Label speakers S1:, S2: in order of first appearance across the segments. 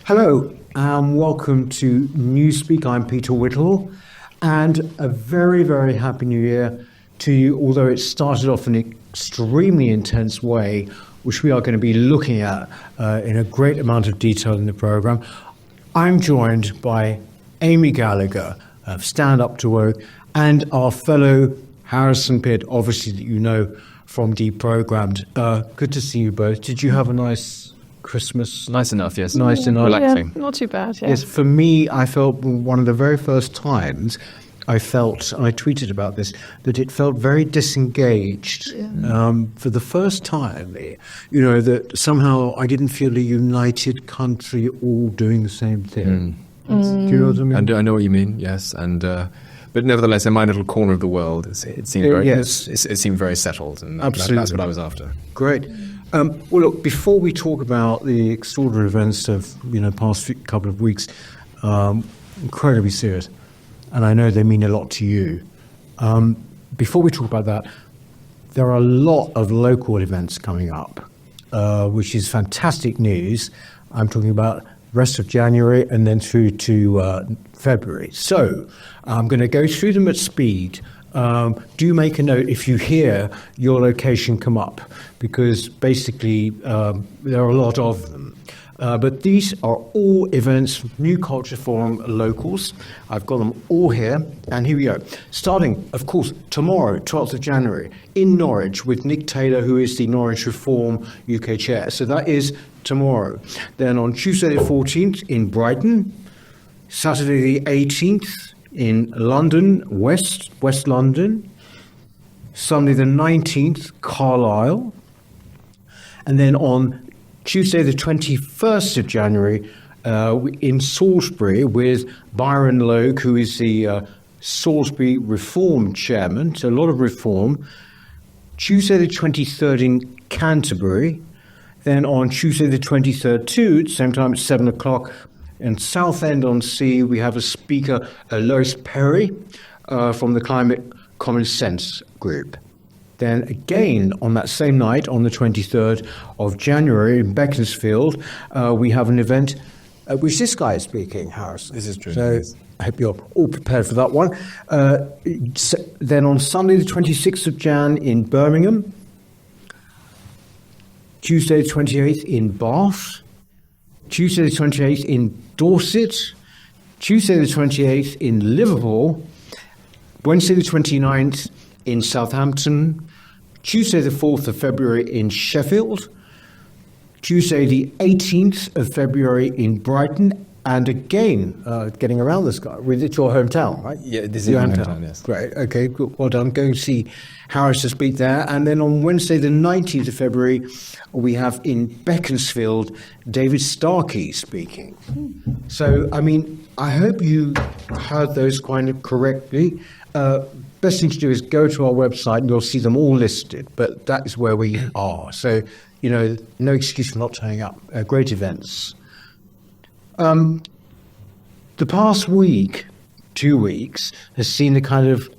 S1: Hello, and welcome to Newspeak. I'm Peter Whittle, and a very, very happy New Year to you, although it started off in an extremely intense way, which we are going to be looking at in a great amount of detail in the programme. I'm joined by Amy Gallagher of Stand Up to Woke, and our fellow Harrison Pitt, obviously that you know from Deprogrammed. Good to see you both. Did you have a nice Christmas?
S2: Nice enough, yes.
S1: Nice enough.
S2: Relaxing.
S3: Yeah, not too bad, yeah.
S1: Yes, for me, I felt one of the very first times I felt, and I tweeted about this, that it felt very disengaged. For the first time, you know, that somehow I didn't feel a united country all doing the same thing. Do you know what I mean?
S2: I know what you mean, yes. And but nevertheless, in my little corner of the world, it seemed it seemed very settled, and that's what I was after.
S1: Great. Well, look, before we talk about the extraordinary events of past couple of weeks, incredibly serious, and I know they mean a lot to you. Before we talk about that, there are a lot of local events coming up, which is fantastic news. I'm talking about the rest of January and then through to February. So I'm going to go through them at speed. Do make a note if you hear your location come up, because basically there are a lot of them. But these are all events from New Culture Forum locals. I've got them all here, and here we go. Starting, of course, tomorrow, 12th of January, in Norwich with Nick Taylor, who is the Norwich Reform UK chair. So that is tomorrow. Then on Tuesday the 14th in Brighton, Saturday the 18th in London, West London, Sunday the 19th, Carlisle, and then on Tuesday the 21st of January in Salisbury with Byron Logue, who is the Salisbury Reform chairman, so a lot of reform. Tuesday the 23rd in Canterbury, then on Tuesday the 23rd too, at the same time at 7 o'clock, in Southend-on-Sea, we have a speaker, Lois Perry, from the Climate Common Sense group. Then again, on that same night, on the 23rd of January in Beaconsfield, we have an event which this guy is speaking, Harrison.
S2: This is true.
S1: So I hope you're all prepared for that one. Then on Sunday, the 26th of Jan in Birmingham, Tuesday the 28th in Bath, Tuesday the 28th in Dorset, Tuesday the 28th in Liverpool, Wednesday the 29th in Southampton, Tuesday the 4th of February in Sheffield, Tuesday the 18th of February in Brighton, and again, getting around this guy, it's your hometown, right?
S2: Yeah, this is your hometown, yes.
S1: Great, okay, good, well done. Going to see Harris to speak there. And then on Wednesday the 19th of February, we have in Beaconsfield, David Starkey speaking. So, I mean, I hope you heard those kind of correctly. Best thing to do is go to our website and you'll see them all listed, but that is where we are. So, no excuse for not turning up. Great events. The past week, 2 weeks, has seen a kind of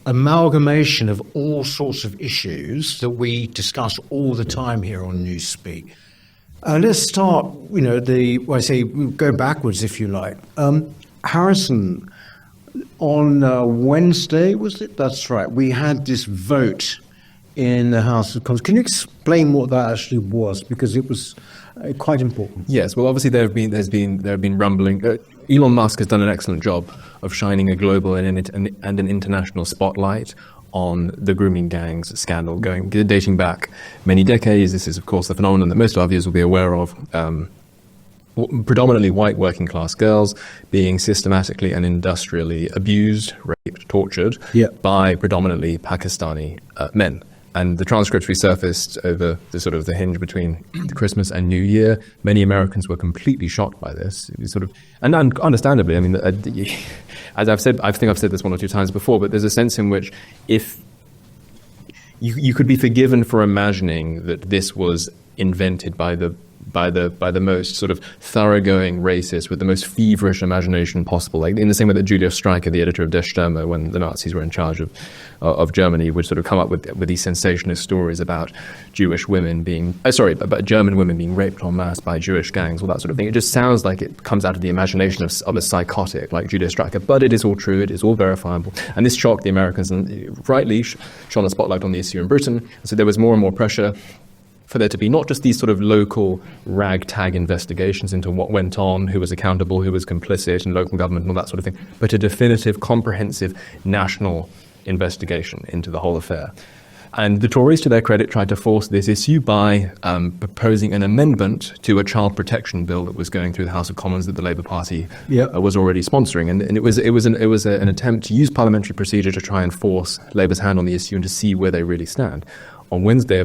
S1: amalgamation of all sorts of issues that we discuss all the time here on Newspeak. Let's start, go backwards if you like. Harrison, on Wednesday, was it? That's right. We had this vote in the House of Commons. Can you explain what that actually was? Because it was quite important.
S2: Yes. Well, obviously there have been rumbling. Elon Musk has done an excellent job of shining a global and an international spotlight on the grooming gangs scandal dating back many decades. This is, of course, the phenomenon that most of our viewers will be aware of. Predominantly white working class girls being systematically and industrially abused, raped, tortured by predominantly Pakistani men. And the transcripts resurfaced over the hinge between Christmas and New Year. Many Americans were completely shocked by this. It was and understandably, I mean, as I've said, I think I've said this one or two times before, but there's a sense in which if you could be forgiven for imagining that this was invented by the by the most sort of thoroughgoing racists with the most feverish imagination possible, like in the same way that Julius Streicher, the editor of Der Stürmer, when the Nazis were in charge of Germany, would sort of come up with these sensationalist stories about about German women being raped en masse by Jewish gangs, all that sort of thing. It just sounds like it comes out of the imagination of a psychotic like Julius Streicher, but it is all true, it is all verifiable. And this shocked the Americans and rightly shone a spotlight on the issue in Britain. So there was more and more pressure for there to be not just these sort of local ragtag investigations into what went on, who was accountable, who was complicit, and local government and all that sort of thing, but a definitive, comprehensive national investigation into the whole affair. And the Tories, to their credit, tried to force this issue by proposing an amendment to a child protection bill that was going through the House of Commons that the Labour Party was already sponsoring. And it was an attempt to use parliamentary procedure to try and force Labour's hand on the issue and to see where they really stand. On Wednesday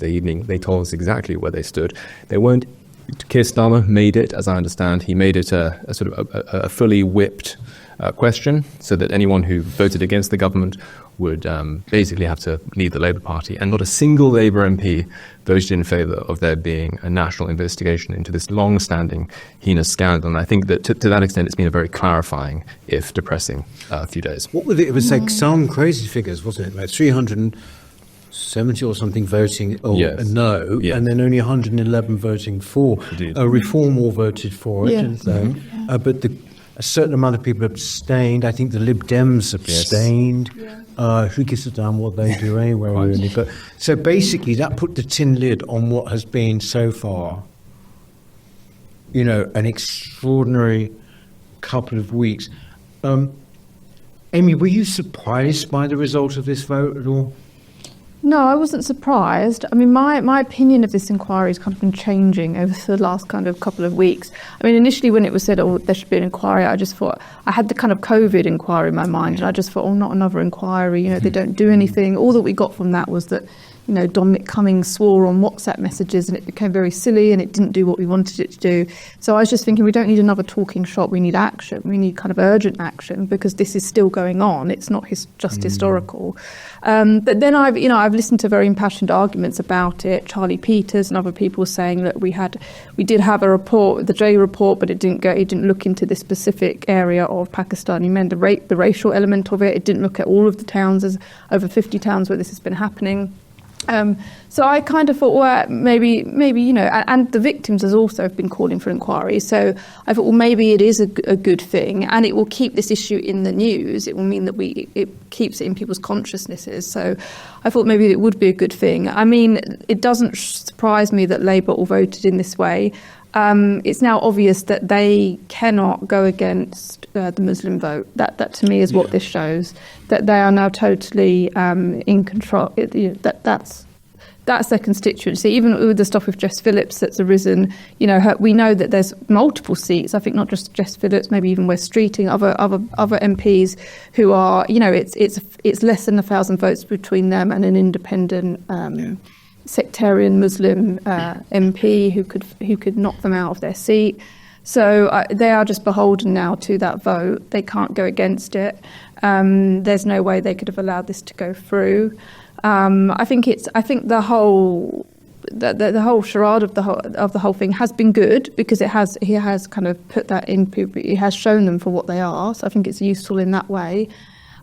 S2: evening, they told us exactly where they stood. They weren't. Keir Starmer made it, as I understand, he made it a sort of a fully whipped question, so that anyone who voted against the government would basically have to leave the Labour Party. And not a single Labour MP voted in favour of there being a national investigation into this long-standing heinous scandal. And I think that to that extent, it's been a very clarifying, if depressing, few days.
S1: What was it? It was like some crazy figures, wasn't it? Like 370 or something voting no, and then only 111 voting for. Reform all voted for it, didn't they? But a certain amount of people abstained. I think the Lib Dems abstained. Who gives a damn what they do anyway, really? But so basically, that put the tin lid on what has been so far, an extraordinary couple of weeks. Amy, were you surprised by the result of this vote at all?
S3: No, I wasn't surprised. I mean, my opinion of this inquiry has kind of been changing over the last kind of couple of weeks. I mean, initially when it was said, there should be an inquiry, I just thought, I had the kind of COVID inquiry in my mind, and I just thought, not another inquiry, they don't do anything. All that we got from that was that, Dominic Cummings swore on WhatsApp messages and it became very silly and it didn't do what we wanted it to do. So I was just thinking, we don't need another talking shop, we need action. We need kind of urgent action because this is still going on. It's not just historical. But then I've listened to very impassioned arguments about it. Charlie Peters and other people saying that we did have a report, the J report, but it didn't look into this specific area of Pakistani men, the racial element of it. It didn't look at all of the towns, as over 50 towns where this has been happening. So I kind of thought, well, maybe, and the victims has also been calling for inquiry. So I thought, well, maybe it is a good thing, and it will keep this issue in the news. It will mean that it keeps it in people's consciousnesses. So I thought maybe it would be a good thing. I mean, it doesn't surprise me that Labour all voted in this way. It's now obvious that they cannot go against the Muslim vote. That to me is what this shows, that they are now totally in control. That's their constituency. Even with the stuff with Jess Phillips that's arisen, we know that there's multiple seats. I think not just Jess Phillips, maybe even Wes Streeting, other MPs who are, it's less than 1,000 votes between them and an independent sectarian Muslim MP who could knock them out of their seat. So they are just beholden now to that vote. They can't go against it. There's no way they could have allowed this to go through. I think the whole charade of the whole thing has been good because he has kind of put that in. He has shown them for what they are. So I think it's useful in that way.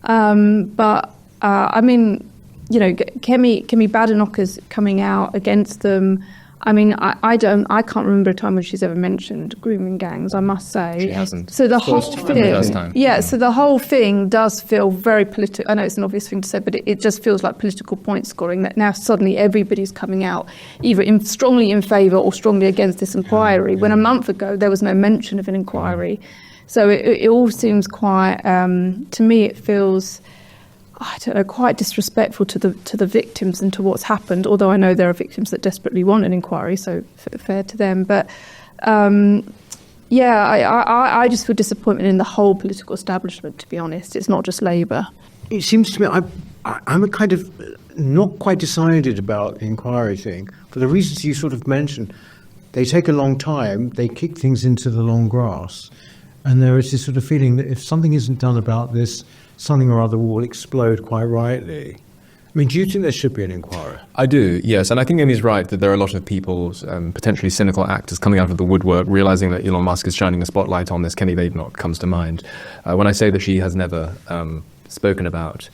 S3: But I mean, Kemi Badenoch's coming out against them. I mean, I can't remember a time when she's ever mentioned grooming gangs, I must say.
S2: She hasn't.
S3: So the whole thing, so the whole thing does feel very political. I know it's an obvious thing to say, but it just feels like political point scoring, that now suddenly everybody's coming out either strongly in favour or strongly against this inquiry, when a month ago there was no mention of an inquiry. So it all seems quite, to me it feels, I don't know, quite disrespectful to the victims and to what's happened, although I know there are victims that desperately want an inquiry, so fair to them. But I just feel disappointment in the whole political establishment, to be honest. It's not just Labour.
S1: It seems to me I'm kind of not quite decided about the inquiry thing, for the reasons you sort of mentioned. They take a long time, they kick things into the long grass, and there is this sort of feeling that if something isn't done about this, something or other will explode quite rightly. I mean, do you think there should be an inquiry?
S2: I do, yes. And I think Amy's right that there are a lot of people, potentially cynical actors, coming out of the woodwork, realizing that Elon Musk is shining a spotlight on this. Kenny Badenoch comes to mind. When I say that she has never spoken about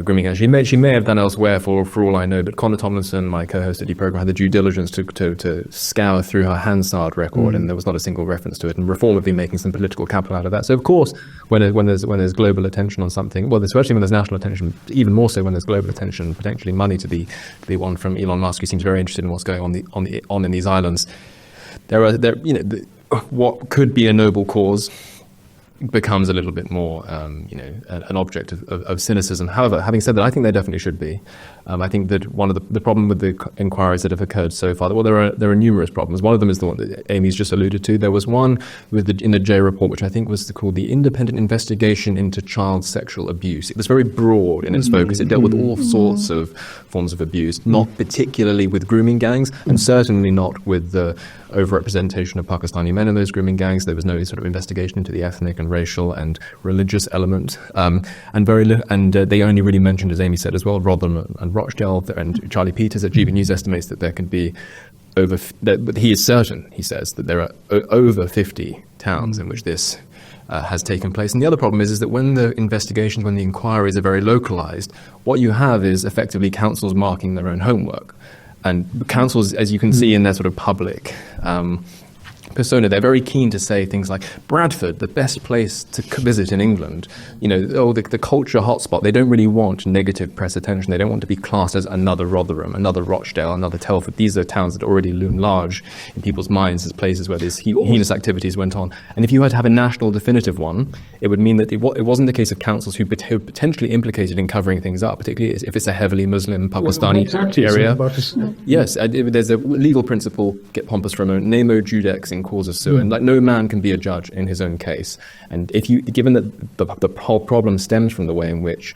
S2: grooming gangs, she may have done elsewhere for all I know, but Connor Tomlinson, my co-host at the program, had the due diligence to scour through her Hansard record, and there was not a single reference to it. And Reform have been making some political capital out of that. So of course, when there's global attention on something, well, especially when there's national attention, even more so when there's global attention, potentially money to be won from Elon Musk, who seems very interested in what's going on in these islands. What could be a noble cause becomes a little bit more, an object of cynicism. However, having said that, I think there definitely should be. I think that one of the problem with the inquiries that have occurred so far, well, there are numerous problems. One of them is the one that Amy's just alluded to. There was one in the J report, which I think was called the Independent Investigation into Child Sexual Abuse. It was very broad in its focus. It dealt with all sorts of forms of abuse, not particularly with grooming gangs, and certainly not with the overrepresentation of Pakistani men in those grooming gangs. There was no sort of investigation into the ethnic and racial and religious element, and they only really mentioned, as Amy said as well, Rotherham and Rochdale, and Charlie Peters at GB News estimates that there can be but he is certain, he says, that there are over 50 towns in which this has taken place. And the other problem is that when the investigations, when the inquiries are very localized, what you have is effectively councils marking their own homework. And councils, as you can see in their sort of public persona, they're very keen to say things like, Bradford, the best place to visit in England, the culture hotspot. They don't really want negative press attention. They don't want to be classed as another Rotherham, another Rochdale, another Telford. These are towns that already loom large in people's minds as places where these heinous activities went on. And if you had to have a national definitive one, it would mean that it wasn't the case of councils who were potentially implicated in covering things up, particularly if it's a heavily Muslim Pakistani area. Yes, there's a legal principle, get pompous for a moment, nemo judex in causa sua, and no man can be a judge in his own case. And given that the whole problem stems from the way in which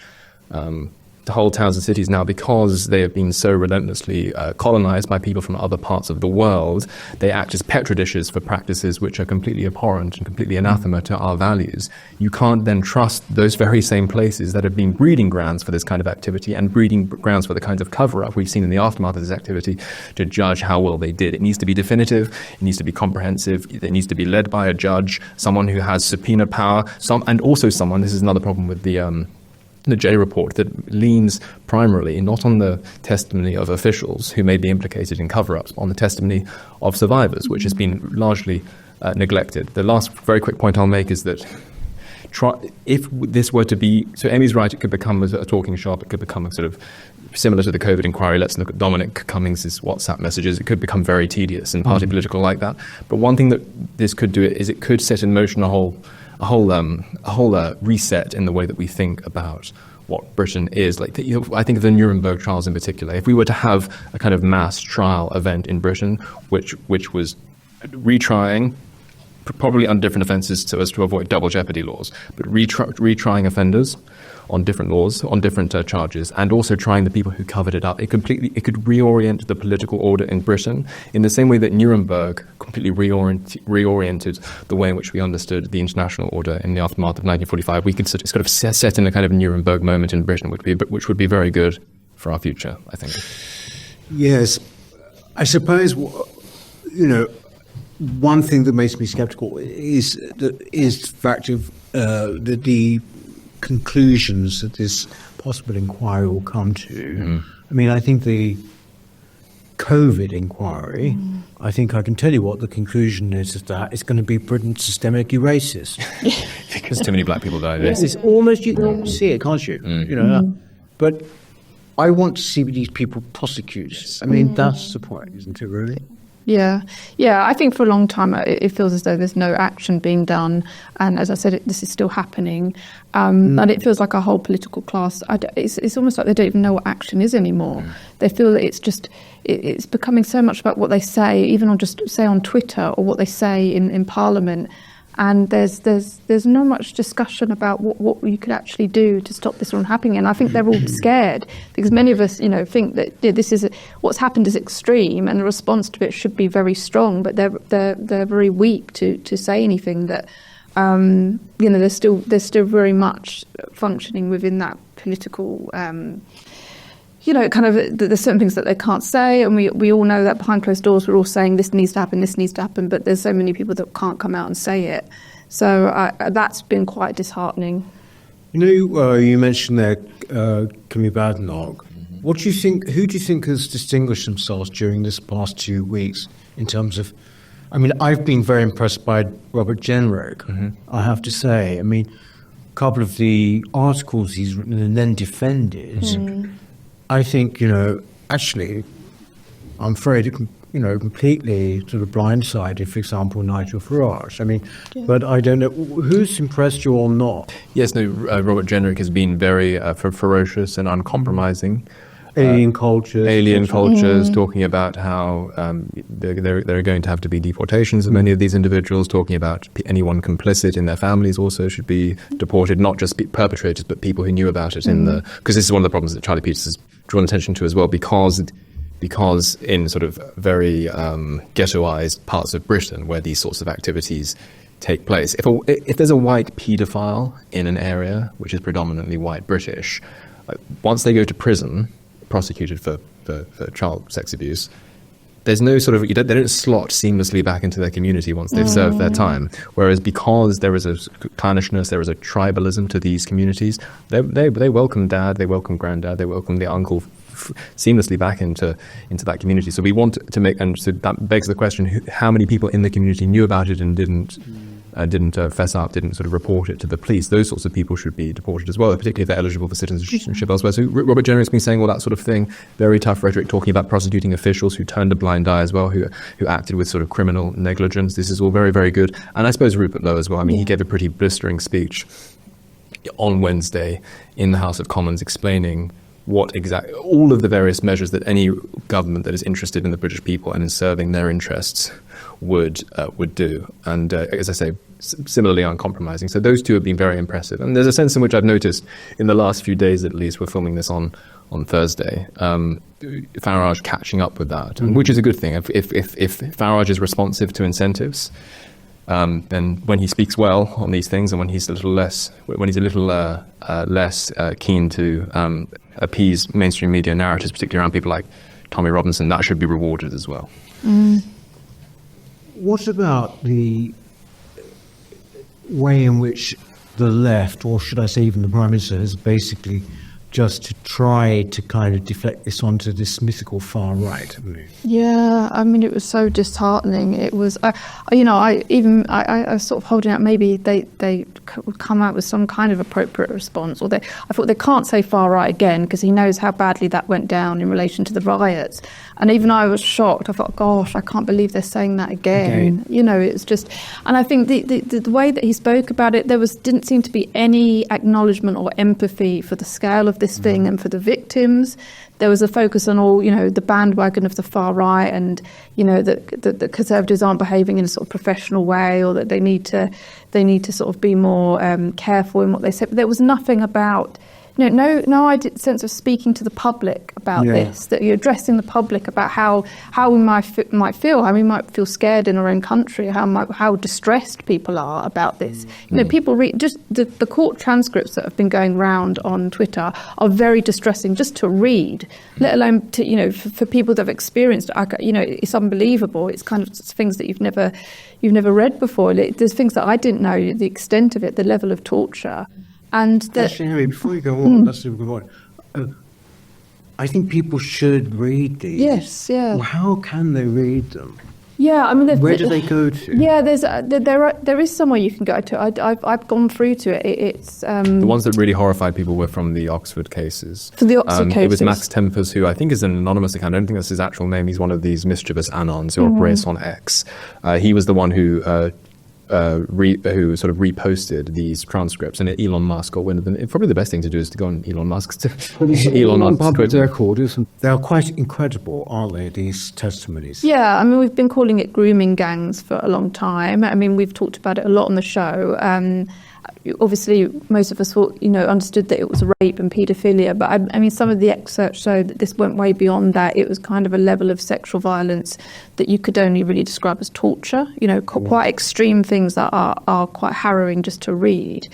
S2: the whole towns and cities now, because they have been so relentlessly colonized by people from other parts of the world, they act as petri dishes for practices which are completely abhorrent and completely anathema to our values. You can't then trust those very same places that have been breeding grounds for this kind of activity and breeding grounds for the kinds of cover-up we've seen in the aftermath of this activity to judge how well they did. It needs to be definitive, it needs to be comprehensive, it needs to be led by a judge, someone who has subpoena power, and also someone, this is another problem with the J report, that leans primarily not on the testimony of officials who may be implicated in cover-ups, on the testimony of survivors, which has been largely neglected. The last very quick point I'll make is that if this were to be, so Amy's right, it could become a talking shop, it could become a sort of similar to the COVID inquiry. Let's look at Dominic Cummings' WhatsApp messages. It could become very tedious and party political like that. But one thing that this could do is it could set in motion a whole reset in the way that we think about what Britain is. I think of the Nuremberg trials in particular. If we were to have a kind of mass trial event in Britain, which was retrying, probably on different offences so as to avoid double jeopardy laws, but retrying offenders on different laws, on different charges, and also trying the people who covered it up. It could reorient the political order in Britain in the same way that Nuremberg completely reoriented the way in which we understood the international order in the aftermath of 1945. We could sort of set in a kind of Nuremberg moment in Britain, which would be very good for our future, I think.
S1: Yes, I suppose, one thing that makes me sceptical is the fact of the conclusions that this possible inquiry will come to. I mean, I think the COVID inquiry, I think I can tell you what the conclusion is that it's going to be Britain systemically racist.
S2: Because too many black people died.
S1: Yes, it's almost, you can see it, can't you? But I want to see these people prosecuted. I mean, that's the point, isn't it, really?
S3: Yeah. I think for a long time it feels as though there's no action being done, and as I said, this is still happening. And it feels like a whole political class. It's almost like they don't even know what action is anymore. They feel that it's becoming so much about what they say, even on on Twitter, or what they say in Parliament. And there's not much discussion about what you could actually do to stop this from happening. And I think they're all scared because many of us, think that this is what's happened is extreme, and the response to it should be very strong. But they're very weak to say anything that they're still very much functioning within that political kind of there's certain things that they can't say, and we all know that behind closed doors we're all saying this needs to happen, but there's so many people that can't come out and say it. So that's been quite disheartening.
S1: You mentioned there Camille Badenoch. What do you think? Who do you think has distinguished themselves during this past 2 weeks in terms of? I mean, I've been very impressed by Robert Jenrick. I have to say. I mean, a couple of the articles he's written and then defended. I think actually, I'm afraid completely sort of blindsided. For example, Nigel Farage. I mean, but I don't know who's impressed you or not.
S2: Yes, no. Robert Jenrick has been very ferocious and uncompromising.
S1: Alien cultures, talking about how there are going to have to be deportations of many of these individuals, talking about anyone complicit in their families also should be deported, not just perpetrators, but people who knew about it because this is one of the problems that Charlie Peters has drawn attention to as well, because in sort of very ghettoized parts of Britain where these sorts of activities take place, if there's a white paedophile in an area which is predominantly white British, once they go to prison, prosecuted for child sex abuse, there's no sort of they don't slot seamlessly back into their community once they've served their time. Whereas because there is a clannishness, there is a tribalism to these communities, they welcome dad, they welcome granddad, they welcome the uncle seamlessly back into that community. So we want to make, and so that begs the question: how many people in the community knew about it and didn't fess up, didn't sort of report it to the police? Those sorts of people should be deported as well, particularly if they're eligible for citizenship elsewhere. So Robert Jenrick's been saying all that sort of thing, very tough rhetoric, talking about prosecuting officials who turned a blind eye as well, who acted with sort of criminal negligence. This is all very, very good. And I suppose Rupert Lowe as well. I mean, he gave a pretty blistering speech on Wednesday in the House of Commons explaining all of the various measures that any government that is interested in the British people and in serving their interests would do, and as I say, similarly uncompromising. So those two have been very impressive, and there's a sense in which I've noticed in the last few days, at least, we're filming this on Thursday, Farage catching up with that, which is a good thing. If Farage is responsive to incentives, then when he speaks well on these things, and when he's a little less keen to appease mainstream media narratives, particularly around people like Tommy Robinson, that should be rewarded as well. What about the way in which the left, or should I say even the Prime Minister, has basically just to try to kind of deflect this onto this mythical far right?
S3: Yeah, I mean, it was so disheartening. It was, I was sort of holding out maybe they would come out with some kind of appropriate response, I thought they can't say far right again because he knows how badly that went down in relation to the riots. And even I was shocked. I thought, gosh, I can't believe they're saying that again. It's just, and I think the way that he spoke about it, didn't seem to be any acknowledgement or empathy for the scale of this thing and for the victims. There was a focus on all, the bandwagon of the far right, and that Conservatives aren't behaving in a sort of professional way, or that they need to sort of be more careful in what they say. But there was nothing about no sense of speaking to the public about this, that you're addressing the public about how we might feel, how we might feel scared in our own country, how distressed people are about this. People read just the court transcripts that have been going round on Twitter are very distressing just to read, let alone to for people that have experienced it. It's unbelievable. It's kind of things that you've never read before. There's things that I didn't know, the extent of it, the level of torture. And
S1: actually, Harry, before you go on, that's a good point. I think people should read these.
S3: Yes, yeah.
S1: Well, how can they read them?
S3: Yeah, I mean,
S1: where do they go to?
S3: Yeah, there is somewhere you can go to. I've gone through to it. It's
S2: the ones that really horrified people were from the Oxford cases.
S3: For the Oxford cases,
S2: it was Max Tempers, who I think is an anonymous account. I don't think that's his actual name. He's one of these mischievous anons who operates on X. He was the one who who sort of reposted these transcripts, and Elon Musk got wind of them. Probably the best thing to do is to go on Elon Musk's Twitter.
S1: They are quite incredible, aren't they, these testimonies?
S3: Yeah, I mean, we've been calling it grooming gangs for a long time. I mean, we've talked about it a lot on the show. Obviously, most of us understood that it was rape and paedophilia, but I mean, some of the excerpts show that this went way beyond that. It was kind of a level of sexual violence that you could only really describe as torture. Quite extreme things that are quite harrowing just to read.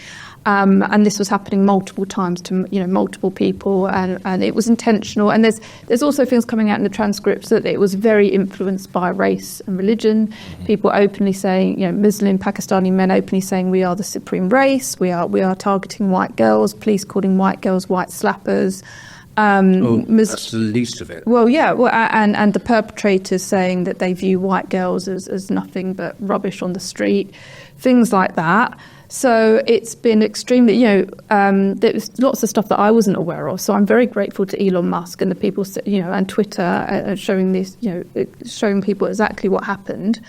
S3: And this was happening multiple times to multiple people, and it was intentional. And there's also things coming out in the transcripts that it was very influenced by race and religion. People openly saying, Muslim Pakistani men openly saying, we are the supreme race. We are targeting white girls. Police calling white girls white slappers.
S1: That's the least of it.
S3: Well, yeah, and the perpetrators saying that they view white girls as nothing but rubbish on the street, things like that. So it's been extremely, there's lots of stuff that I wasn't aware of. So I'm very grateful to Elon Musk and the people, and Twitter showing this, showing people exactly what happened.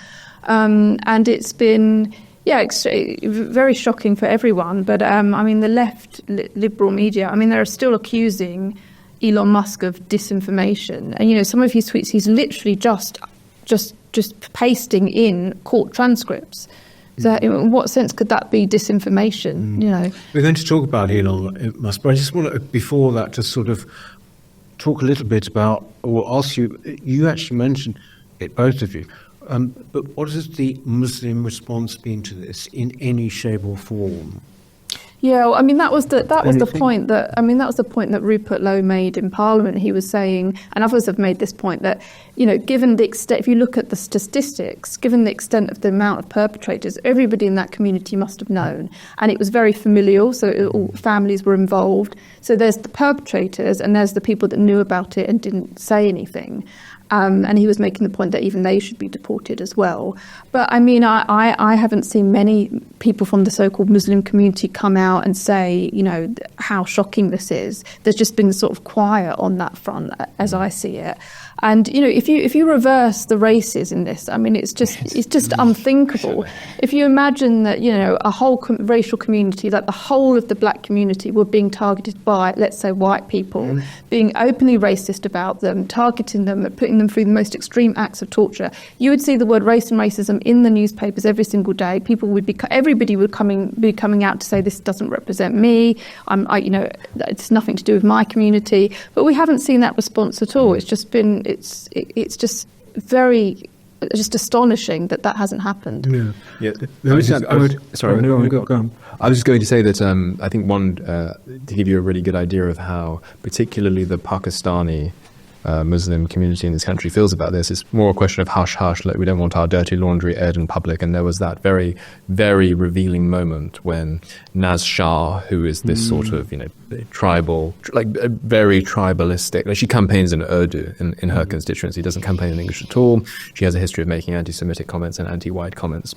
S3: And it's been, very shocking for everyone. But the left liberal media, they're still accusing Elon Musk of disinformation. And, some of his tweets, he's literally just pasting in court transcripts. So in what sense could that be disinformation?
S1: We're going to talk about Elon Musk, but I just want to, before that, to sort of talk a little bit about, or ask you, you actually mentioned it, both of you, but what has the Muslim response been to this in any shape or form?
S3: Yeah, that was the point that Rupert Lowe made in Parliament. He was saying, and others have made this point, that given the extent, if you look at the statistics, given the extent of the amount of perpetrators, everybody in that community must have known, and it was very familial. So all families were involved. So there's the perpetrators, and there's the people that knew about it and didn't say anything. And he was making the point that even they should be deported as well. But I haven't seen many people from the so-called Muslim community come out and say, how shocking this is. There's just been sort of quiet on that front, as I see it. And if you reverse the races in this, it's just unthinkable. If you imagine that a whole racial community, like the whole of the black community, were being targeted by, let's say, white people, being openly racist about them, targeting them, putting them through the most extreme acts of torture, you would see the word race and racism in the newspapers every single day. Everybody would be coming out to say, this doesn't represent me. It's nothing to do with my community. But we haven't seen that response at all. It's just been. It's just very astonishing that hasn't happened.
S2: Yeah. I was just going to say that I think to give you a really good idea of how particularly the Pakistani Muslim community in this country feels about this. It's more a question of hush, hush, we don't want our dirty laundry aired in public. And there was that very, very revealing moment when Naz Shah, who is this sort of, tribal, very tribalistic, she campaigns in Urdu in her constituency, doesn't campaign in English at all. She has a history of making anti-Semitic comments and anti-white comments.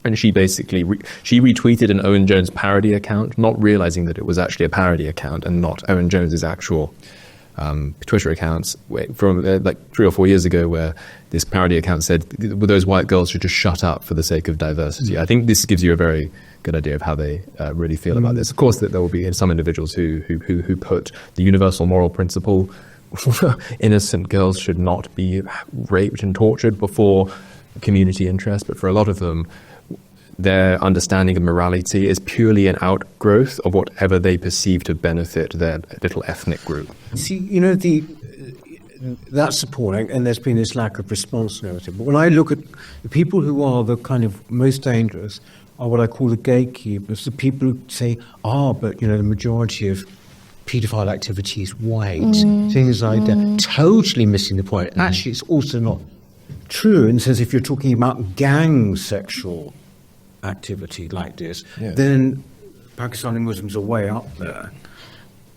S2: And she basically she retweeted an Owen Jones parody account, not realizing that it was actually a parody account and not Owen Jones's actual Twitter accounts from 3 or 4 years ago, where this parody account said those white girls should just shut up for the sake of diversity. I think this gives you a very good idea of how they really feel about this. Of course, that there will be some individuals who put the universal moral principle, innocent girls should not be raped and tortured, before community interest. But for a lot of them, their understanding of morality is purely an outgrowth of whatever they perceive to benefit their little ethnic group.
S1: See, that's appalling, and there's been this lack of response narrative. But when I look at the people who are the kind of most dangerous, are what I call the gatekeepers, the people who say, but the majority of paedophile activity is white, things like that, totally missing the point. Actually, it's also not true, and says if you're talking about gang sexual activity like this, then Pakistani Muslims are way up there.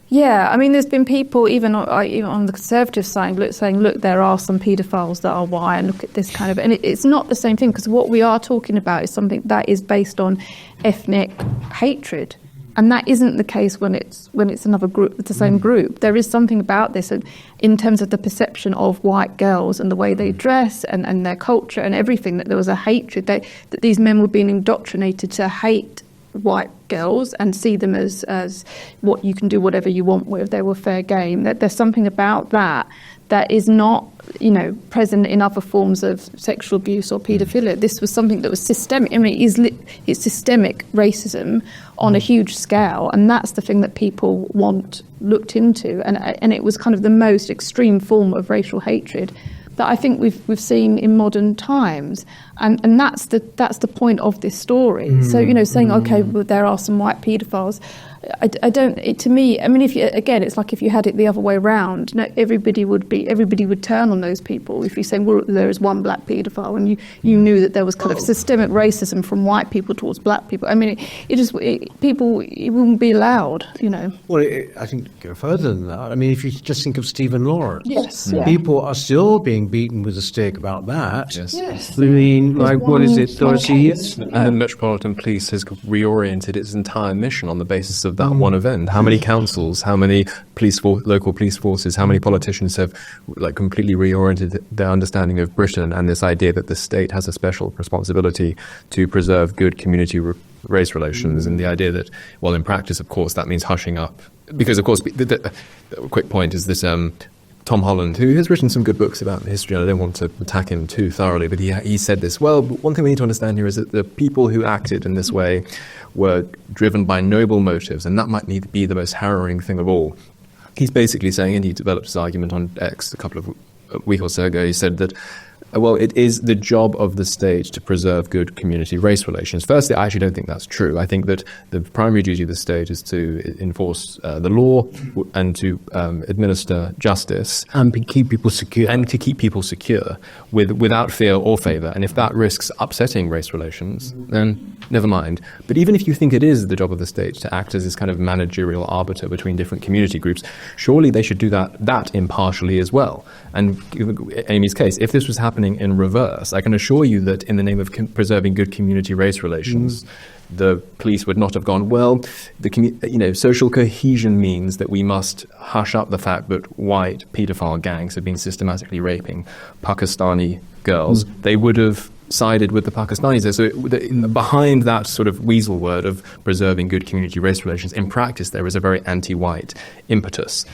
S3: Yeah, there's been people even on the conservative side saying, look, there are some paedophiles that are white, and look at this kind of, and it's not the same thing, because what we are talking about is something that is based on ethnic hatred. And that isn't the case when it's another group, the same group. There is something about this in terms of the perception of white girls and the way they dress and their culture and everything, that there was a hatred, that these men were being indoctrinated to hate white girls and see them as what you can do whatever you want with. They were fair game. That there's something about that is not, present in other forms of sexual abuse or paedophilia. This was something that was systemic. It's systemic racism on a huge scale, and that's the thing that people want looked into. And it was kind of the most extreme form of racial hatred that I think we've seen in modern times, and that's the point of this story. So saying okay, well, there are some white paedophiles. I don't. To me, I mean, it's like if you had it the other way around, everybody would turn on those people. If you say, well, there is one black paedophile, and you knew that there was kind of systemic racism from white people towards black people. I mean, it wouldn't be allowed.
S1: Well, I think go further than that. I mean, if you just think of Stephen Lawrence,
S3: yes,
S1: people are still being beaten with a stick about that.
S3: Yes.
S1: I mean, like, what is it, 30 years?
S2: And Metropolitan Police has reoriented its entire mission on the basis of that one event. How many councils, how many local police forces, how many politicians have completely reoriented their understanding of Britain and this idea that the state has a special responsibility to preserve good community race relations, and the idea that, well, in practice, of course, that means hushing up. Because, of course, the quick point is this Tom Holland, who has written some good books about history, and I don't want to attack him too thoroughly, but he said this, well, one thing we need to understand here is that the people who acted in this way were driven by noble motives, and that might be the most harrowing thing of all. He's basically saying, and he developed his argument on X a week or so ago, he said that, well, it is the job of the state to preserve good community race relations. Firstly, I actually don't think that's true. I think that the primary duty of the state is to enforce the law and to administer justice.
S1: And keep people secure.
S2: And to keep people secure without fear or favour. And if that risks upsetting race relations, then never mind. But even if you think it is the job of the state to act as this kind of managerial arbiter between different community groups, surely they should do that impartially as well. And in Amy's case, if this was happening in reverse, I can assure you that in the name of preserving good community race relations, the police would not have gone, well, social cohesion means that we must hush up the fact that white paedophile gangs have been systematically raping Pakistani girls. They would have sided with the Pakistanis there. So behind that sort of weasel word of preserving good community race relations, in practice there is a very anti-white impetus.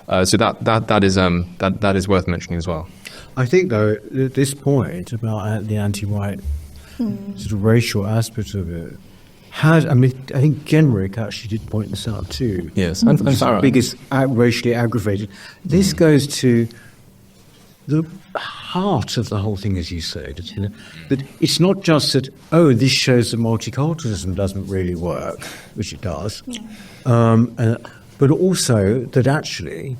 S2: So that is worth mentioning as well.
S1: I think, though, at this point about the anti-white sort of racial aspect of it, I think Genrick actually did point this out too.
S2: Yes, and Farah.
S1: Biggest racially aggravated. This goes to the heart of the whole thing, as you said. That it's not just that, this shows that multiculturalism doesn't really work, which it does, but also that actually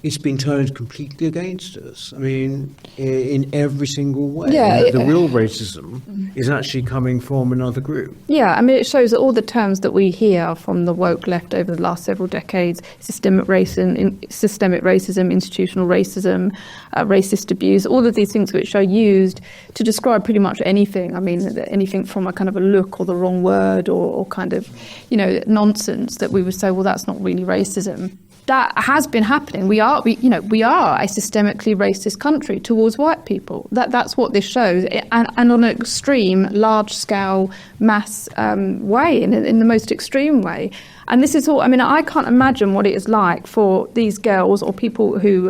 S1: it's been turned completely against us. I mean, in every single way.
S3: Yeah,
S1: the real racism is actually coming from another group.
S3: Yeah, I mean, it shows that all the terms that we hear from the woke left over the last several decades, systemic racism, institutional racism, racist abuse, all of these things which are used to describe pretty much anything. I mean, anything from a kind of a look or the wrong word or kind of, nonsense that we would say, well, that's not really racism. That has been happening. We are a systemically racist country towards white people. That's what this shows, and on an extreme, large-scale, mass way, in the most extreme way. And this is all. I mean, I can't imagine what it is like for these girls or people who,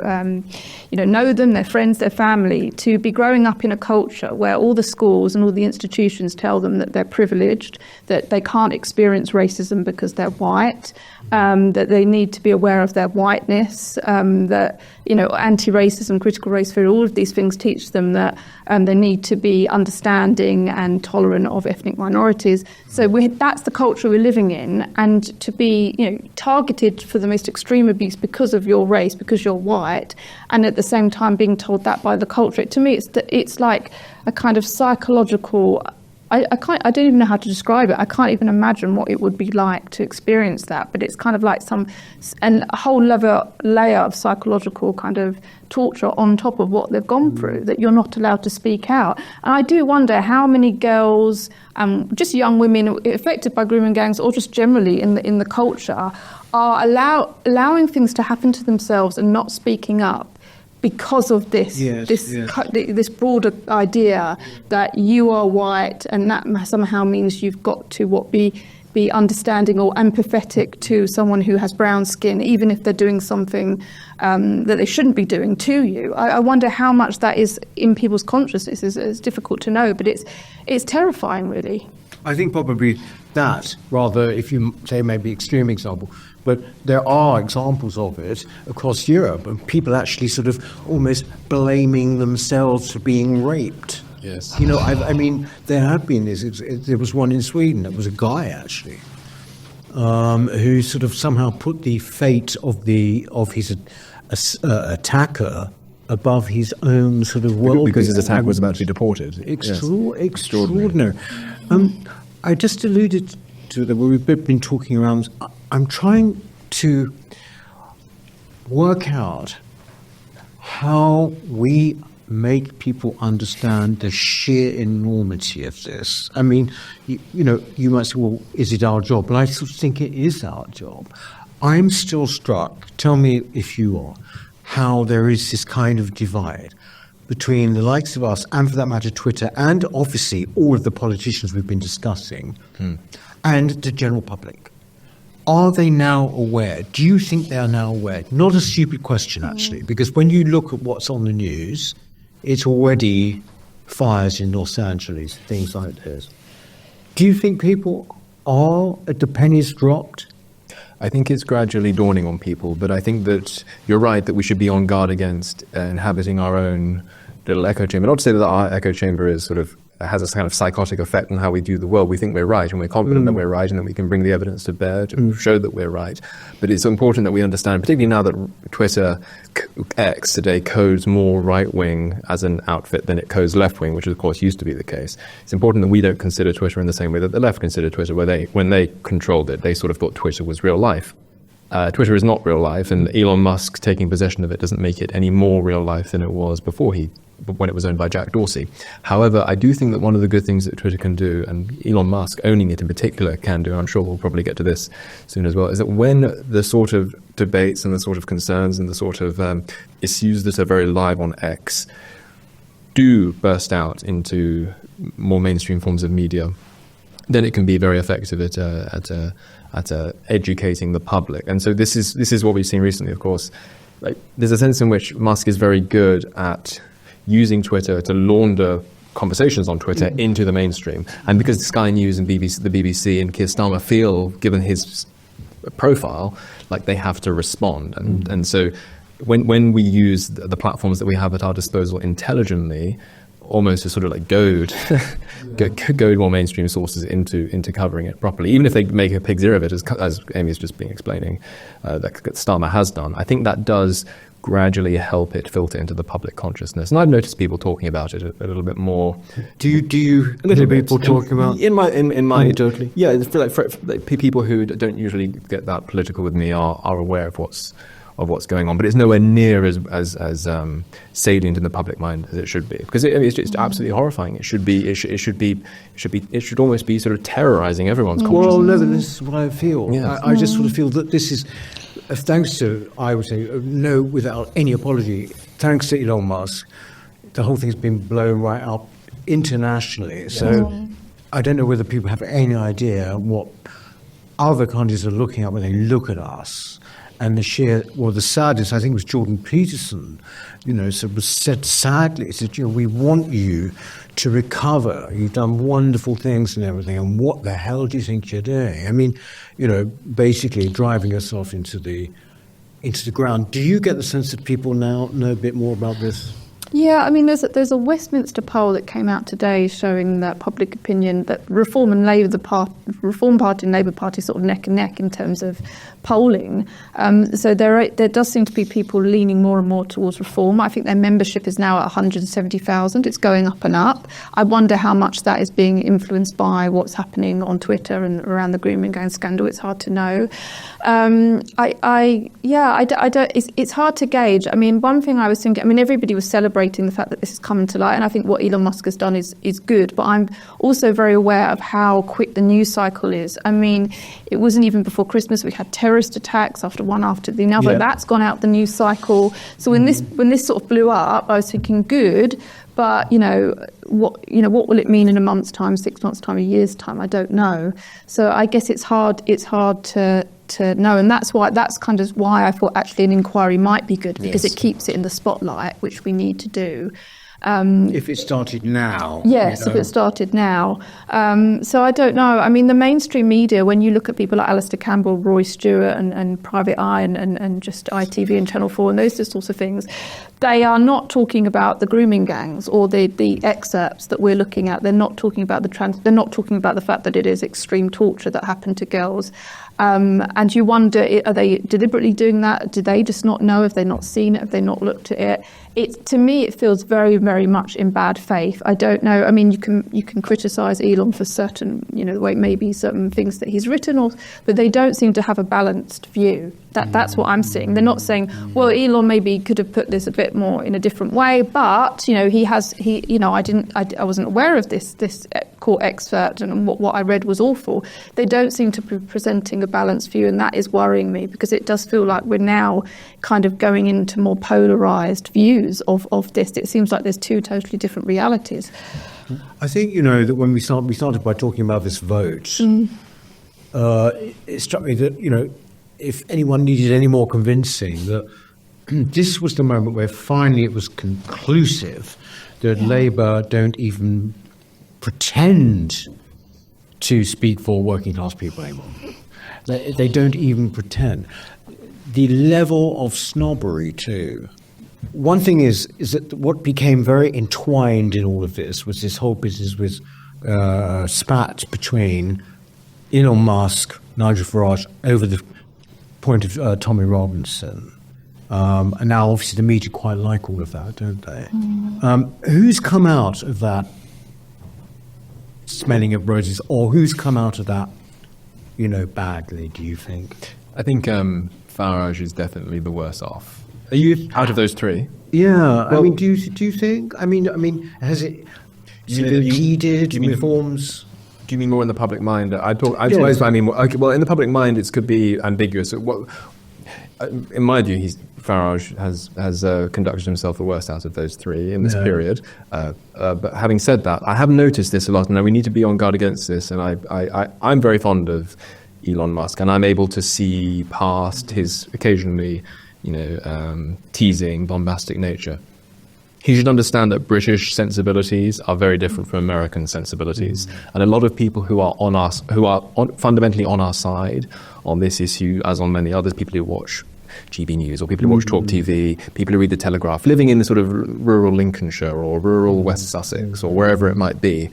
S3: know them, their friends, their family, to be growing up in a culture where all the schools and all the institutions tell them that they're privileged, that they can't experience racism because they're white, that they need to be aware of their whiteness, that anti-racism, critical race theory, all of these things teach them that they need to be understanding and tolerant of ethnic minorities. So that's the culture we're living in, and to be targeted for the most extreme abuse because of your race, because you're white, and at the same time being told that by the culture, to me it's like a kind of psychological. I don't even know how to describe it. I can't even imagine what it would be like to experience that. But it's kind of like a whole layer of psychological kind of torture on top of what they've gone through, that you're not allowed to speak out. And I do wonder how many girls, just young women affected by grooming gangs, or just generally in the culture, are allowing things to happen to themselves and not speaking up, because of this broader idea that you are white, and that somehow means you've got to be understanding or empathetic to someone who has brown skin, even if they're doing something that they shouldn't be doing to you. I wonder how much that is in people's consciousness. It's difficult to know, but it's terrifying, really.
S1: I think probably that, rather, if you say maybe extreme example, But there are examples of it across Europe, and people actually sort of almost blaming themselves for being raped.
S2: Yes.
S1: You know, I mean, there have been this. There was one in Sweden. It was a guy actually who sort of somehow put the fate of his attacker above his own sort of well-being.
S2: Because his attacker was about to be deported.
S1: Extraordinary. I just alluded to that. We've been talking around. I'm trying to work out how we make people understand the sheer enormity of this. I mean, you might say, well, is it our job? But I sort of think it is our job. I'm still struck, tell me if you are, how there is this kind of divide between the likes of us, and for that matter, Twitter, and obviously all of the politicians we've been discussing, and the general public. Are they now aware? Do you think they are now aware? Not a stupid question, actually, because when you look at what's on the news, it's already fires in Los Angeles, things like this. Do you think people are, the pennies dropped?
S2: I think it's gradually dawning on people, but I think that you're right that we should be on guard against inhabiting our own little echo chamber. Not to say that our echo chamber is sort of has a kind of psychotic effect on how we view the world. We think we're right, and we're confident that we're right, and that we can bring the evidence to bear to show that we're right. But it's important that we understand, particularly now that Twitter, X today, codes more right-wing as an outfit than it codes left-wing, which of course used to be the case. It's important that we don't consider Twitter in the same way that the left considered Twitter, where when they controlled it, they sort of thought Twitter was real life. Twitter is not real life, and Elon Musk taking possession of it doesn't make it any more real life than it was when it was owned by Jack Dorsey. However, I do think that one of the good things that Twitter can do, and Elon Musk owning it in particular can do, and I'm sure we'll probably get to this soon as well, is that when the sort of debates and the sort of concerns and the sort of issues that are very live on X do burst out into more mainstream forms of media, then it can be very effective at educating the public. And so this is what we've seen recently, of course. Like, there's a sense in which Musk is very good at using Twitter to launder conversations on Twitter into the mainstream. And because Sky News and the BBC and Keir Starmer feel, given his profile, like they have to respond. And so when we use the platforms that we have at our disposal intelligently, almost to sort of like goad more mainstream sources into covering it properly, even if they make a pig's ear of it, as Amy's just been explaining, that Starmer has done. I think that does gradually help it filter into the public consciousness, and I've noticed people talking about it a little bit more.
S1: Do you hear people talking about
S2: in my
S1: totally?
S2: Yeah, I feel like people who don't usually get that political with me are aware of what's going on, but it's nowhere near as salient in the public mind as it should be, because it's just absolutely horrifying. It should almost be sort of terrorizing everyone's consciousness.
S1: Well, no, this is what I feel.
S2: Yes.
S1: I just sort of feel that this is, thanks to, I would say, no, without any apology, thanks to Elon Musk, the whole thing's been blown right up internationally. So I don't know whether people have any idea what other countries are looking at when they look at us. And the saddest, I think it was Jordan Peterson, said sadly, we want you to recover. You've done wonderful things and everything, and what the hell do you think you're doing? I mean, basically driving yourself into the ground. Do you get the sense that people now know a bit more about this?
S3: Yeah, I mean, there's a Westminster poll that came out today showing that public opinion, that Reform and Reform Party and Labour Party sort of neck and neck in terms of polling. So there does seem to be people leaning more and more towards reform. I think their membership is now at 170,000. It's going up and up. I wonder how much that is being influenced by what's happening on Twitter and around the grooming gang scandal. It's hard to know. It's hard to gauge. I mean, one thing I was thinking, everybody was celebrating the fact that this is coming to light, and I think what Elon Musk has done is good, but I'm also very aware of how quick the news cycle is. I mean, it wasn't even before Christmas we had terrorist attacks one after the other. Yeah. That's gone out the news cycle. So when this sort of blew up, I was thinking good, but what will it mean in a month's time, 6 months' time, a year's time? I don't know. So I guess it's hard to know, and that's kind of why I thought actually an inquiry might be good, because it keeps it in the spotlight, which we need to do.
S1: If it started now.
S3: Yes, if it started now. So I don't know. I mean, the mainstream media, when you look at people like Alistair Campbell, Roy Stewart and Private Eye and just ITV and Channel 4 and those sorts of things, they are not talking about the grooming gangs or the excerpts that we're looking at. They're not talking about they're not talking about the fact that it is extreme torture that happened to girls. And you wonder, are they deliberately doing that? Do they just not know? Have they not seen it? Have they not looked at it? To me, it feels very, very much in bad faith. I don't know. I mean, you can criticise Elon for certain, the way maybe certain things that he's written, but they don't seem to have a balanced view. That's what I'm seeing. They're not saying, well, Elon maybe could have put this a bit more in a different way, but I wasn't aware of this court excerpt, and what I read was awful. They don't seem to be presenting a balanced view, and that is worrying me, because it does feel like we're now kind of going into more polarised views of this. It seems like there's two totally different realities.
S1: I think, that when we started by talking about this vote, it struck me that, if anyone needed any more convincing, that this was the moment where finally it was conclusive that Labour don't even pretend to speak for working class people anymore. They don't even pretend. The level of snobbery too. One thing is that what became very entwined in all of this was this whole business with spat between Elon Musk, Nigel Farage over the point of Tommy Robinson. And now obviously the media quite like all of that, don't they? Who's come out of that smelling of roses, or who's come out of that, badly, do you think?
S2: I think Farage is definitely the worse off. Are you out of those three?
S1: Yeah,
S2: well,
S1: I mean, do you think? I mean, has it heeded reforms?
S2: Do you mean more in the public mind? I mean more. Okay, well, in the public mind, it could be ambiguous. In my view, Farage has conducted himself the worst out of those three in this period. But having said that, I have noticed this a lot, and we need to be on guard against this. And I'm very fond of Elon Musk, and I'm able to see past his occasionally, teasing, bombastic nature. He should understand that British sensibilities are very different from American sensibilities, and a lot of people who are fundamentally on our side on this issue, as on many others, people who watch GB News or people who watch Talk TV, people who read the Telegraph, living in the sort of rural Lincolnshire or rural West Sussex or wherever it might be.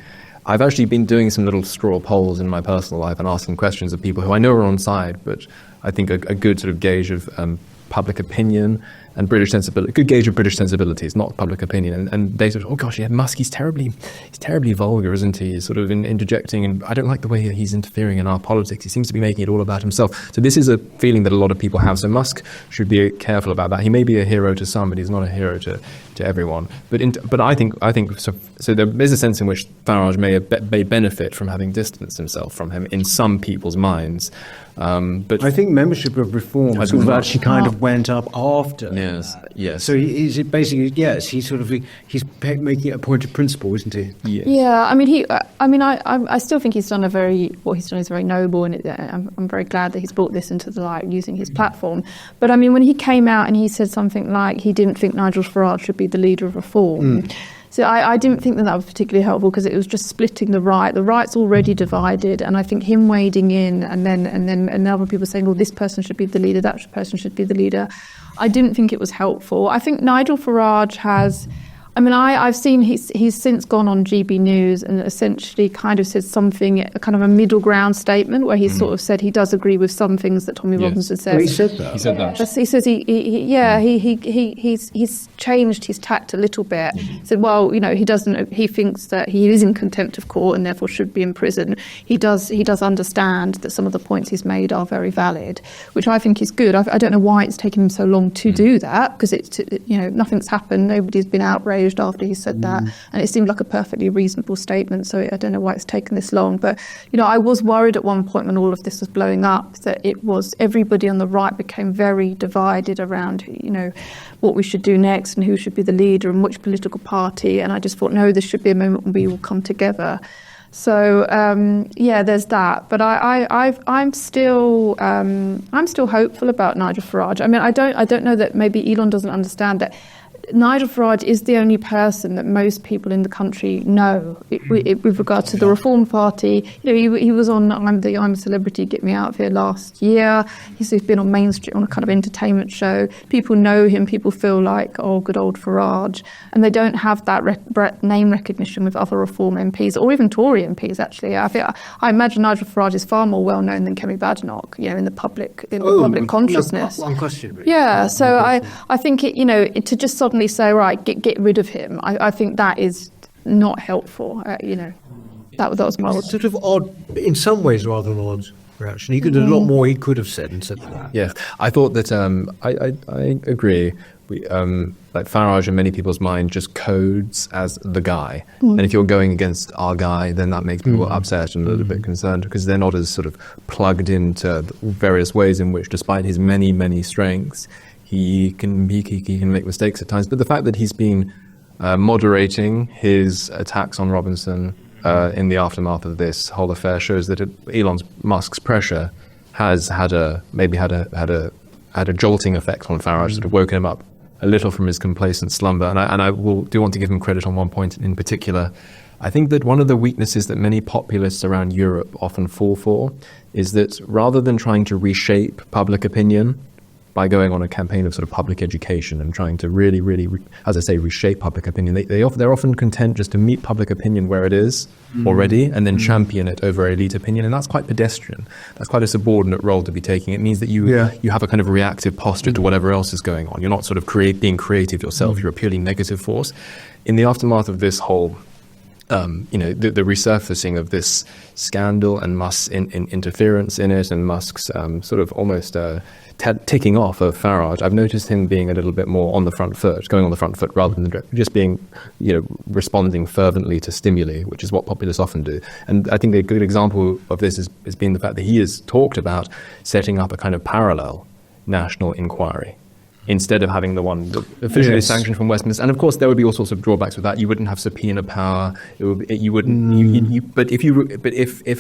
S2: I've actually been doing some little straw polls in my personal life and asking questions of people who I know are on side, but I think a good sort of gauge of public opinion and British sensibility, good gauge of British sensibilities, not public opinion. And they sort of, oh gosh, yeah, Musk, he's terribly vulgar, isn't he? He's sort of interjecting, and I don't like the way he's interfering in our politics. He seems to be making it all about himself. So this is a feeling that a lot of people have. So Musk should be careful about that. He may be a hero to some, but he's not a hero to everyone. But I think so. There is a sense in which Farage may benefit from having distanced himself from him in some people's minds. But
S1: I think membership of Reform sort of actually kind of went up after.
S2: Yes.
S1: So he's basically he's making it a point of principle, isn't he?
S3: Yeah. I still think he's done what he's done is very noble, and I'm very glad that he's brought this into the light using his platform. But I mean, when he came out and he said something like he didn't think Nigel Farage should be the leader of Reform. So I didn't think that was particularly helpful, because it was just splitting the right. The right's already divided, and I think him wading in and then other people saying, well, this person should be the leader, that person should be the leader. I didn't think it was helpful. I think Nigel Farage has... I've seen he's since gone on GB News and essentially kind of said something, kind of a middle ground statement, where he sort of said he does agree with some things that Tommy Robinson says.
S1: Well, he said that.
S2: He said that.
S3: He says he's changed his tact a little bit. He said, well, he thinks that he is in contempt of court and therefore should be in prison. He does understand that some of the points he's made are very valid, which I think is good. I don't know why it's taken him so long to do that, because nothing's happened. Nobody's been outraged after he said that, and it seemed like a perfectly reasonable statement, so I don't know why it's taken this long. But I was worried at one point when all of this was blowing up that it was everybody on the right became very divided around what we should do next and who should be the leader and which political party, and I just thought, no, this should be a moment when we all come together. So there's that. But I'm still hopeful about Nigel Farage. I don't know that maybe Elon doesn't understand that Nigel Farage is the only person that most people in the country know with regard to the Reform Party. He was on I'm a Celebrity, Get Me Out of Here last year. He's been on Main Street on a kind of entertainment show. People know him. People feel like, oh, good old Farage. And they don't have that name recognition with other Reform MPs or even Tory MPs, actually. I imagine Nigel Farage is far more well known than Kemi Badenoch, in the public consciousness.
S1: One question.
S3: Yeah, so I think to just suddenly say, right, get rid of him, I think that is not helpful. That was my
S1: sort of odd, in some ways rather an odd reaction. He could have a lot more he could have said and said that.
S2: Yeah, I thought that I agree. Like Farage in many people's mind just codes as the guy. And if you're going against our guy, then that makes people upset and a little bit concerned because they're not as sort of plugged into various ways in which, despite his many, many strengths, he can make mistakes at times. But the fact that he's been moderating his attacks on Robinson in the aftermath of this whole affair shows that Elon Musk's pressure has had a jolting effect on Farage, sort of woken him up a little from his complacent slumber. And I do want to give him credit on one point in particular. I think that one of the weaknesses that many populists around Europe often fall for is that rather than trying to reshape public opinion by going on a campaign of sort of public education and trying to really, really, as I say, reshape public opinion, they're often content just to meet public opinion where it is already and then champion it over elite opinion. And that's quite pedestrian. That's quite a subordinate role to be taking. It means that you have a kind of reactive posture to whatever else is going on. You're not sort of being creative yourself. You're a purely negative force. In the aftermath of this whole the resurfacing of this scandal and Musk's interference in it and Musk's sort of almost ticking off of Farage, I've noticed him being a little bit more on the front foot, going on the front foot rather than just being, responding fervently to stimuli, which is what populists often do. And I think a good example of this has been the fact that he has talked about setting up a kind of parallel national inquiry, instead of having the one officially sanctioned from Westminster. And of course, there would be all sorts of drawbacks with that. You wouldn't have subpoena power. But if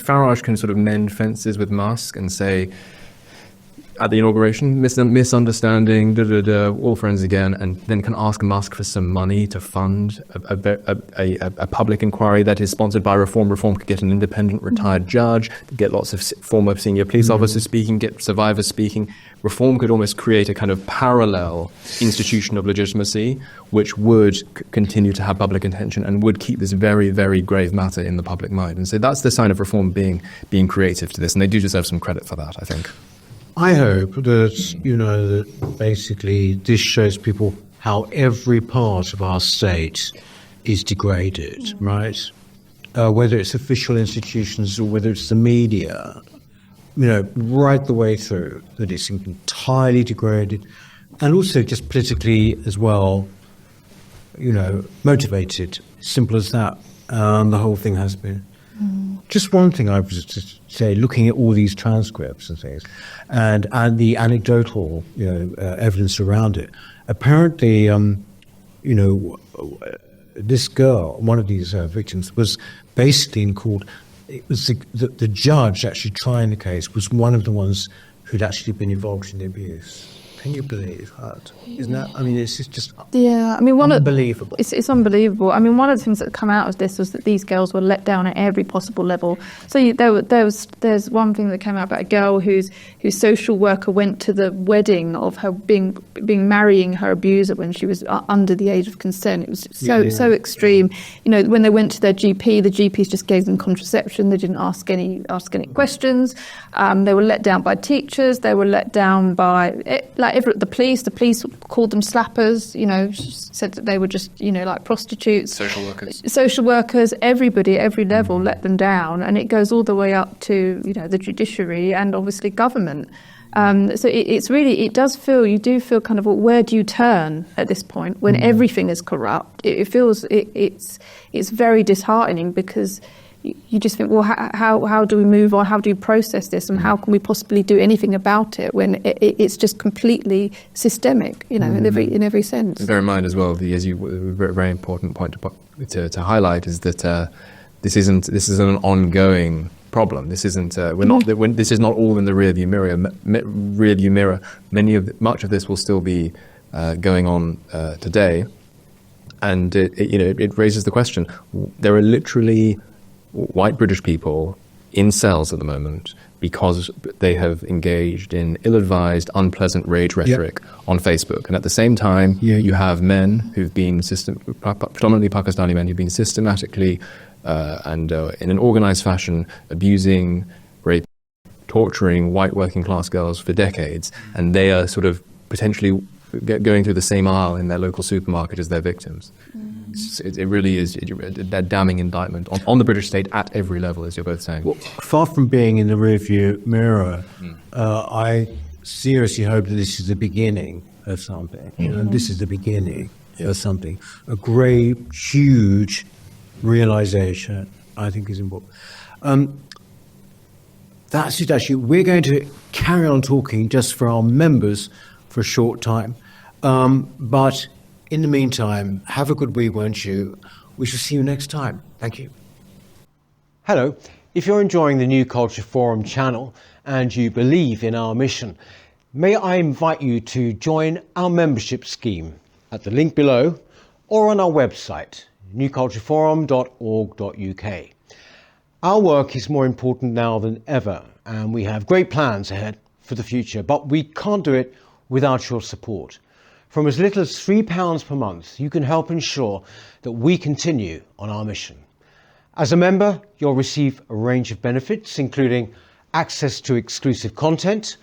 S2: Farage can sort of mend fences with Musk and say, at the inauguration, misunderstanding, all friends again, and then can ask Musk for some money to fund a public inquiry that is sponsored by Reform. Reform could get an independent retired judge, get lots of former senior police officers speaking, get survivors speaking. Reform could almost create a kind of parallel institution of legitimacy, which would continue to have public attention and would keep this very, very grave matter in the public mind. And so that's the sign of Reform being creative to this, and they do deserve some credit for that, I think.
S1: I hope that, that basically this shows people how every part of our state is degraded, right? Whether it's official institutions or whether it's the media, right the way through, that it's entirely degraded. And also just politically as well, motivated. Simple as that. The whole thing has been. Just one thing I was to say, looking at all these transcripts and things, and the anecdotal, evidence around it. Apparently, this girl, one of these victims, was basically called. It was the judge actually trying the case was one of the ones who'd actually been involved in the abuse. Can you believe that? Isn't that? I mean, it's just unbelievable.
S3: It's unbelievable. I mean, one of the things that come out of this was that these girls were let down at every possible level. So there's one thing that came out about a girl whose social worker went to the wedding of her marrying her abuser when she was under the age of consent. It was so extreme. When they went to their GP, the GPs just gave them contraception. They didn't ask any questions. They were let down by teachers. They were let down by the police called them slappers, said that they were just, like prostitutes. Social workers, everybody at every level let them down. And it goes all the way up to, the judiciary and obviously government. So it does feel, you do feel kind of, where do you turn at this point when everything is corrupt? It feels, it's very disheartening because you just think, well, how do we move on? How do we process this? And how can we possibly do anything about it when it's just completely systemic, in every sense?
S2: Bear in mind as well, very important point to highlight is that this is an ongoing problem. This isn't. This is not all in the rearview mirror. Much of this will still be going on today. And it raises the question. There are literally white British people in cells at the moment because they have engaged in ill-advised, unpleasant rage rhetoric on Facebook. And at the same time, you have men who've been predominantly Pakistani men who've been systematically and in an organized fashion abusing, raping, torturing white working class girls for decades. And they are sort of potentially going through the same aisle in their local supermarket as their victims. It really is that damning indictment on the British state at every level, as you're both saying.
S1: Well, far from being in the rearview mirror, I seriously hope that this is the beginning of something. This is the beginning of something. A great, huge realization, I think, is important. That's it, actually. We're going to carry on talking just for our members for a short time. But in the meantime, have a good week, won't you? We shall see you next time. Thank you.
S4: Hello. If you're enjoying the New Culture Forum channel and you believe in our mission, may I invite you to join our membership scheme at the link below or on our website, newcultureforum.org.uk. Our work is more important now than ever, and we have great plans ahead for the future, but we can't do it without your support. From as little as £3 per month, you can help ensure that we continue on our mission. As a member, you'll receive a range of benefits, including access to exclusive content,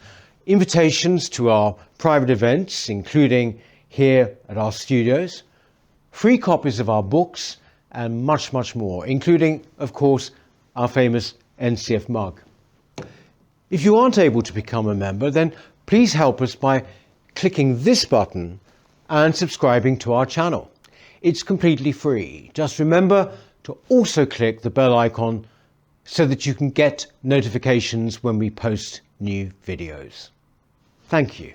S4: invitations to our private events, including here at our studios, free copies of our books, and much, much more, including, of course, our famous NCF mug. If you aren't able to become a member, then please help us by clicking this button and subscribing to our channel. It's completely free. Just remember to also click the bell icon so that you can get notifications when we post new videos. Thank you.